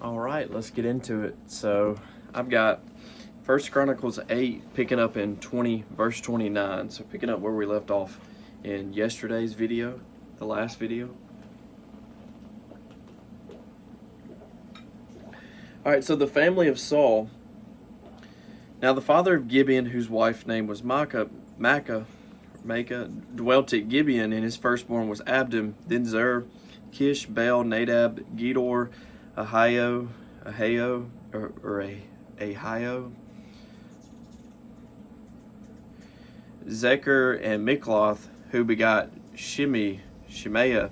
All right, let's get into it. So I've got First Chronicles 8, picking up in verse 29. So picking up where we left off in yesterday's video, the last video. All right, so the family of Saul. Now the father of Gibeon, whose wife's name was Maacah, dwelt at Gibeon, and his firstborn was Abdon, then Zer, Kish, Baal, Nadab, Gedor, Ahio, Zechar, and Mikloth, who begot Shemaiah.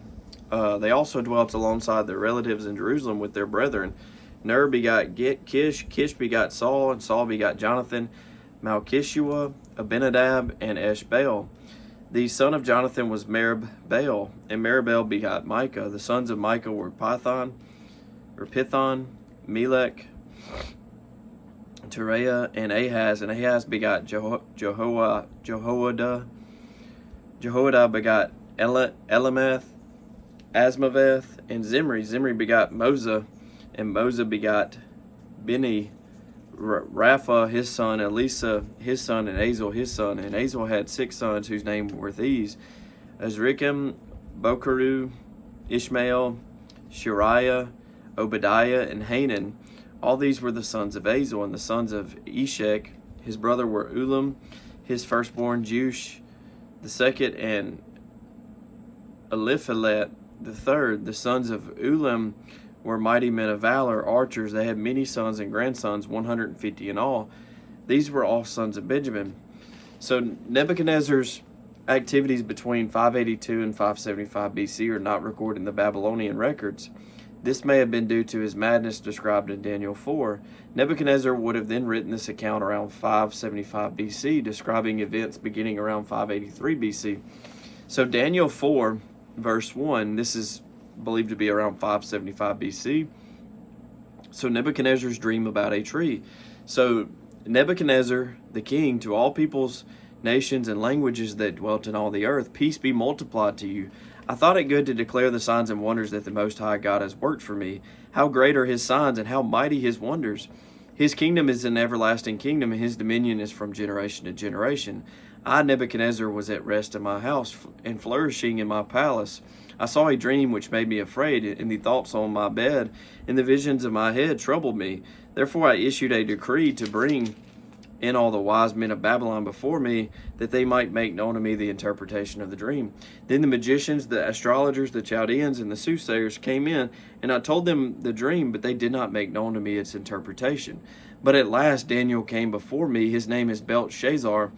They also dwelt alongside their relatives in Jerusalem with their brethren. Ner begot Kish, Kish begot Saul, and Saul begot Jonathan, Malchishua, Abinadab, and Eshbaal. The son of Jonathan was Merib-Baal, and Merib-Baal begot Micah. The sons of Micah were Pithon, Melech, Tereah, and Ahaz. And Ahaz begot Jehoiada. Jehoiada begot Elameth, Asmaveth, and Zimri. Zimri begot Moza, and Moza begot Beni, Rapha his son, Elisa his son, and Azel his son. And Azel had 6 sons whose names were these: Azrikam, Bokeru, Ishmael, Shariah, Obadiah, and Hanan. All these were the sons of Azel. And the sons of Eshek his brother were Ulam, his firstborn, Jush the second, and Eliphalet the third. The sons of Ulam were mighty men of valor, archers. They had many sons and grandsons, 150 in all. These were all sons of Benjamin. So Nebuchadnezzar's activities between 582 and 575 BC are not recorded in the Babylonian records. This may have been due to his madness described in Daniel 4. Nebuchadnezzar would have then written this account around 575 BC, describing events beginning around 583 BC. So Daniel 4, verse 1, this is believed to be around 575 BC. So Nebuchadnezzar's dream about a tree. So Nebuchadnezzar, the king, to all peoples, nations, and languages that dwelt in all the earth, peace be multiplied to you. I thought it good to declare the signs and wonders that the Most High God has worked for me. How great are his signs, and how mighty his wonders. His kingdom is an everlasting kingdom, and his dominion is from generation to generation. I, Nebuchadnezzar, was at rest in my house, and flourishing in my palace. I saw a dream which made me afraid, and the thoughts on my bed and the visions of my head troubled me. Therefore I issued a decree to bring in all the wise men of Babylon before me, that they might make known to me the interpretation of the dream. Then the magicians, the astrologers, the Chaldeans, and the soothsayers came in, and I told them the dream, but they did not make known to me its interpretation. But at last Daniel came before me. His name is Belteshazzar,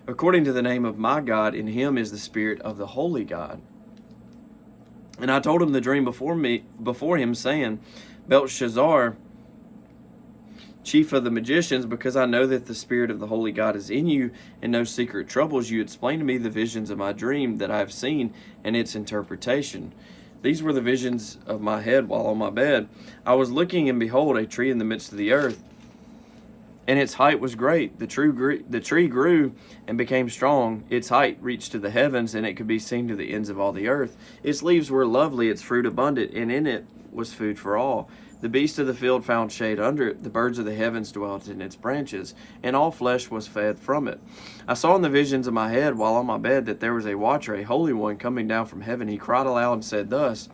according to the name of my God. In him is the spirit of the holy God. And I told him the dream before him, saying, Belteshazzar, chief of the magicians, because I know that the spirit of the holy God is in you, and no secret troubles you, explain to me the visions of my dream that I have seen, and its interpretation. These were the visions of my head while on my bed. I was looking, and behold, a tree in the midst of the earth, and its height was great. The tree grew and became strong. Its height reached to the heavens, and it could be seen to the ends of all the earth. Its leaves were lovely, its fruit abundant, and in it was food for all. The beasts of the field found shade under it. The birds of the heavens dwelt in its branches, and all flesh was fed from it. I saw in the visions of my head while on my bed that there was a watcher, a holy one, coming down from heaven. He cried aloud and said thus,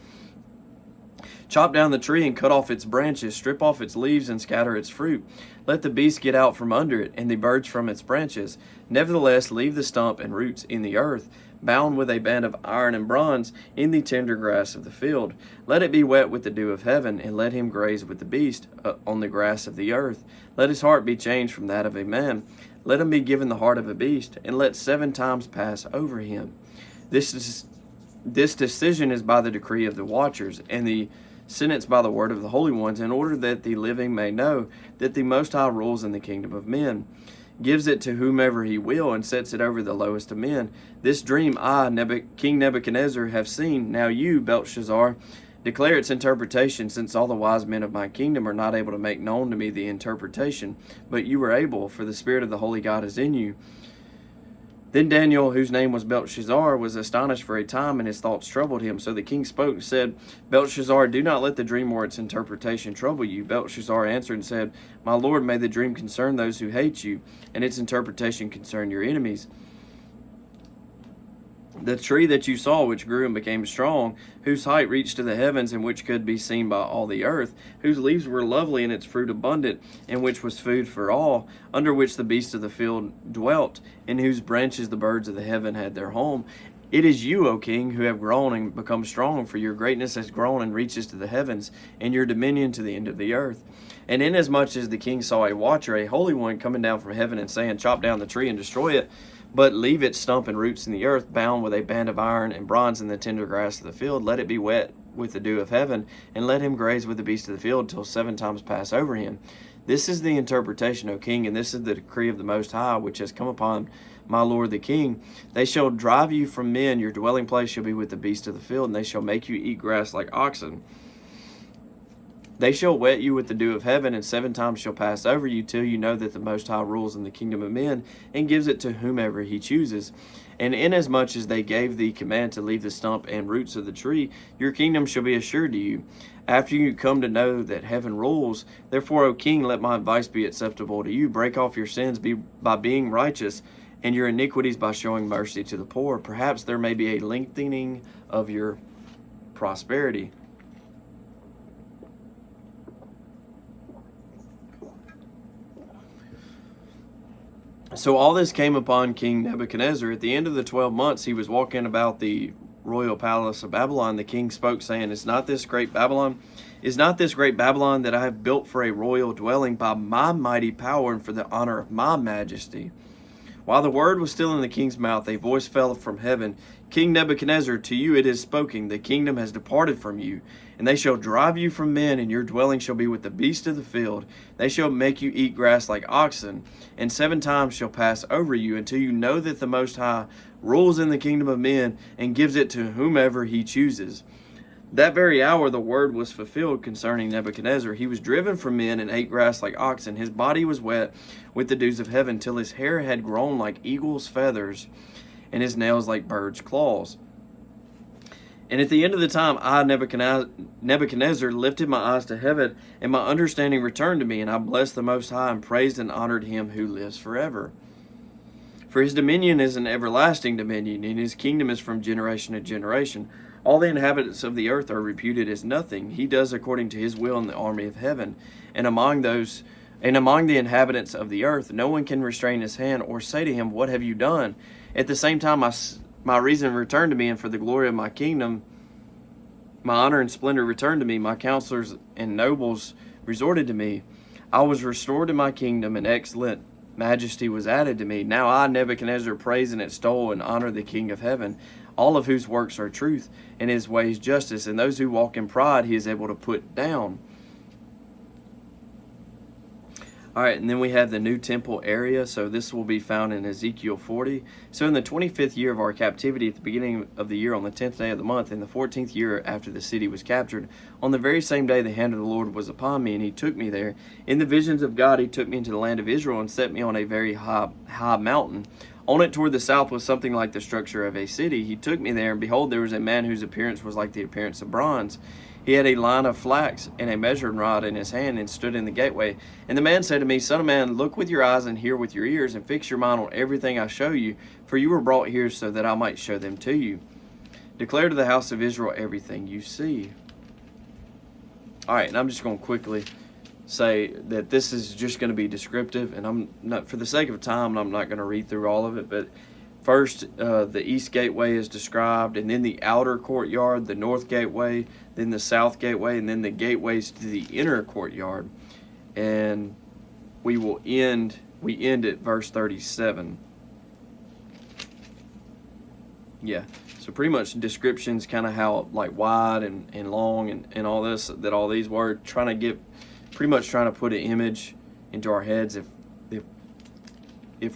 Chop down the tree and cut off its branches, strip off its leaves and scatter its fruit. Let the beasts get out from under it, and the birds from its branches. Nevertheless, leave the stump and roots in the earth, bound with a band of iron and bronze in the tender grass of the field. Let it be wet with the dew of heaven, and let him graze with the beast on the grass of the earth. Let his heart be changed from that of a man. Let him be given the heart of a beast, and let 7 times pass over him. This decision is by the decree of the watchers, and the sentence by the word of the holy ones, in order that the living may know that the Most High rules in the kingdom of men, gives it to whomever he will, and sets it over the lowest of men. This dream I, King Nebuchadnezzar, have seen. Now you, Belteshazzar, declare its interpretation, since all the wise men of my kingdom are not able to make known to me the interpretation, but you are able, for the spirit of the holy God is in you. Then Daniel, whose name was Belshazzar, was astonished for a time, and his thoughts troubled him. So the king spoke and said, Belshazzar, do not let the dream or its interpretation trouble you. Belshazzar answered and said, My lord, may the dream concern those who hate you, and its interpretation concern your enemies. The tree that you saw, which grew and became strong, whose height reached to the heavens, and which could be seen by all the earth, whose leaves were lovely and its fruit abundant, and which was food for all, under which the beasts of the field dwelt, in whose branches the birds of the heaven had their home. It is you, O king, who have grown and become strong, for your greatness has grown and reaches to the heavens, and your dominion to the end of the earth. And inasmuch as the king saw a watcher, a holy one, coming down from heaven and saying, Chop down the tree and destroy it, but leave its stump and roots in the earth, bound with a band of iron and bronze in the tender grass of the field. Let it be wet with the dew of heaven, and let him graze with the beasts of the field till 7 times pass over him. This is the interpretation, O king, and this is the decree of the Most High, which has come upon my lord the king. They shall drive you from men, your dwelling place shall be with the beasts of the field, and they shall make you eat grass like oxen. They shall wet you with the dew of heaven, and 7 times shall pass over you, till you know that the Most High rules in the kingdom of men, and gives it to whomever he chooses. And inasmuch as they gave thee command to leave the stump and roots of the tree, your kingdom shall be assured to you, after you come to know that heaven rules. Therefore, O king, let my advice be acceptable to you. Break off your sins by being righteous, and your iniquities by showing mercy to the poor. Perhaps there may be a lengthening of your prosperity. So all this came upon King Nebuchadnezzar. At the end of the 12 months, he was walking about the royal palace of Babylon. The king spoke, saying, Is not this great Babylon that I have built for a royal dwelling by my mighty power and for the honor of my majesty? While the word was still in the king's mouth, a voice fell from heaven, King Nebuchadnezzar, to you it is spoken, the kingdom has departed from you, and they shall drive you from men, and your dwelling shall be with the beasts of the field. They shall make you eat grass like oxen, and 7 times shall pass over you, until you know that the Most High rules in the kingdom of men, and gives it to whomever he chooses. That very hour the word was fulfilled concerning Nebuchadnezzar. He was driven from men and ate grass like oxen. His body was wet with the dews of heaven, till his hair had grown like eagle's feathers, and his nails like birds' claws. And at the end of the time, I, Nebuchadnezzar, lifted my eyes to heaven, and my understanding returned to me, and I blessed the Most High, and praised and honored him who lives forever. For his dominion is an everlasting dominion, and his kingdom is from generation to generation. All the inhabitants of the earth are reputed as nothing. He does according to his will in the army of heaven. And among the inhabitants of the earth, no one can restrain his hand or say to him, What have you done? At the same time, my reason returned to me, and for the glory of my kingdom, my honor and splendor returned to me. My counselors and nobles resorted to me. I was restored to my kingdom, and excellent majesty was added to me. Now I, Nebuchadnezzar, praise and extol and honor the King of heaven, all of whose works are truth, and his ways justice, and those who walk in pride he is able to put down. All right, and then we have the new temple area. So this will be found in Ezekiel 40. So in the 25th year of our captivity, at the beginning of the year, on the 10th day of the month, in the 14th year after the city was captured, on the very same day the hand of the Lord was upon me, and he took me there. In the visions of God he took me into the land of Israel, and set me on a very high mountain. On it toward the south was something like the structure of a city. He took me there, and behold, there was a man whose appearance was like the appearance of bronze. He had a line of flax and a measuring rod in his hand, and stood in the gateway. And the man said to me, Son of man, look with your eyes and hear with your ears, and fix your mind on everything I show you, for you were brought here so that I might show them to you. Declare to the house of Israel everything you see. All right, and I'm just going to quickly say that this is just going to be descriptive, and I'm not, for the sake of time, I'm not going to read through all of it, but first, the east gateway is described, and then the outer courtyard, the north gateway, then the south gateway, and then the gateways to the inner courtyard. And we end at verse 37. Yeah, so pretty much descriptions, kind of how like wide and long and all this, that all these words, trying to put an image into our heads if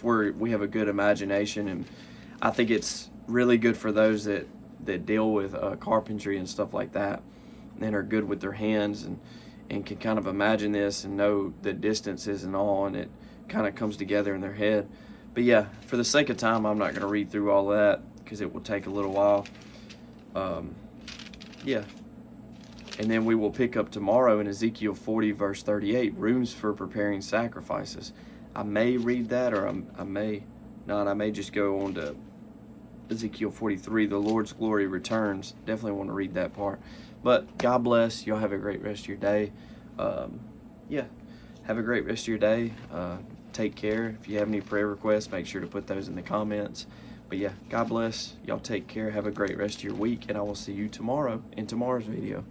we have a good imagination. And I think it's really good for those that deal with carpentry and stuff like that, and are good with their hands and can kind of imagine this and know the distances and all, and it kind of comes together in their head. But yeah, for the sake of time, I'm not going to read through all that because it will take a little while. Yeah. And then we will pick up tomorrow in Ezekiel 40, verse 38, rooms for preparing sacrifices. I may read that, or I may not. I may just go on to Ezekiel 43, the Lord's glory returns. Definitely want to read that part. But God bless. Y'all have a great rest of your day. Yeah, have a great rest of your day. Take care. If you have any prayer requests, make sure to put those in the comments. But yeah, God bless. Y'all take care. Have a great rest of your week, and I will see you tomorrow in tomorrow's video.